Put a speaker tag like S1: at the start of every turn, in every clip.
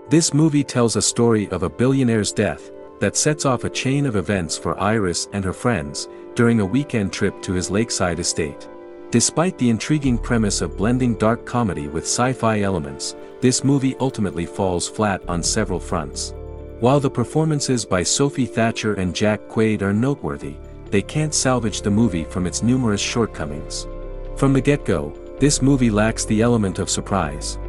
S1: This movie tells a story of a billionaire's death that sets off a chain of events for Iris and her friends during a weekend trip to his lakeside estate. Despite the intriguing premise of blending dark comedy with sci-fi elements, this movie ultimately falls flat on several fronts. While the performances by Sophie Thatcher and Quaid are noteworthy, they can't salvage the movie from its numerous shortcomings. From the get-go, this movie lacks the element of surprise.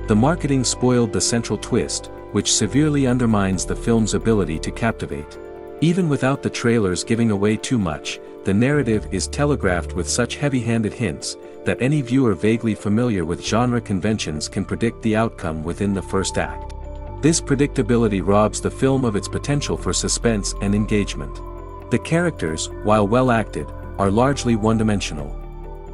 S1: The marketing spoiled the central twist, which severely undermines the film's ability to captivate. Even without the trailers giving away too much, the narrative is telegraphed with such heavy-handed hints that any viewer vaguely familiar with genre conventions can predict the outcome within the first act. This predictability robs the film of its potential for suspense and engagement. The characters, while well acted, are largely one-dimensional.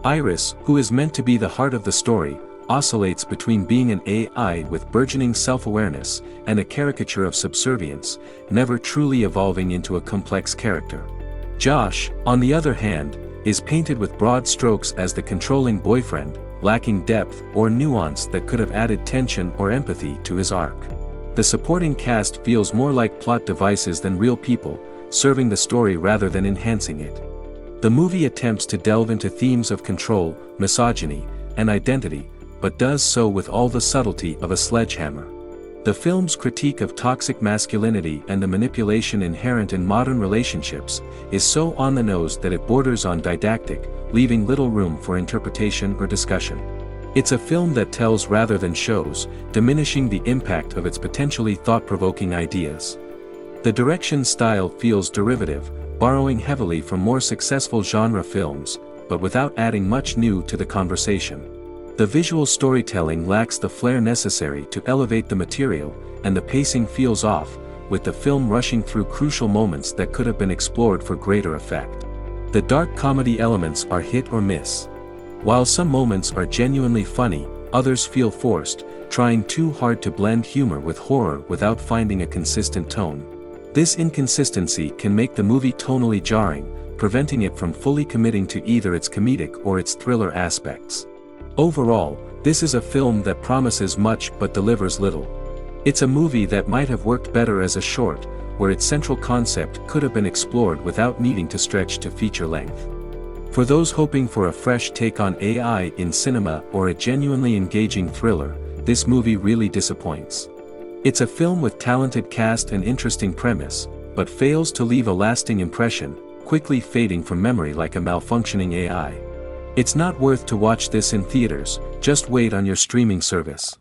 S1: Iris, who is meant to be the heart of the story, oscillates between being an AI with burgeoning self-awareness and a caricature of subservience, never truly evolving into a complex character. Josh, on the other hand, is painted with broad strokes as the controlling boyfriend, lacking depth or nuance that could have added tension or empathy to his arc. The supporting cast feels more like plot devices than real people, serving the story rather than enhancing it. The movie attempts to delve into themes of control, misogyny, and identity, but does so with all the subtlety of a sledgehammer. The film's critique of toxic masculinity and the manipulation inherent in modern relationships is so on the nose that it borders on didactic, leaving little room for interpretation or discussion. It's a film that tells rather than shows, diminishing the impact of its potentially thought-provoking ideas. The direction style feels derivative, borrowing heavily from more successful genre films, but without adding much new to the conversation. The visual storytelling lacks the flair necessary to elevate the material, and the pacing feels off, with the film rushing through crucial moments that could have been explored for greater effect. The dark comedy elements are hit or miss. While some moments are genuinely funny, others feel forced, trying too hard to blend humor with horror without finding a consistent tone. This inconsistency can make the movie tonally jarring, preventing it from fully committing to either its comedic or its thriller aspects. Overall, this is a film that promises much but delivers little. It's a movie that might have worked better as a short, where its central concept could have been explored without needing to stretch to feature length. For those hoping for a fresh take on AI in cinema or a genuinely engaging thriller, this movie really disappoints. It's a film with talented cast and interesting premise, but fails to leave a lasting impression, quickly fading from memory like a malfunctioning AI. It's not worth to watch this in theaters, just wait on your streaming service.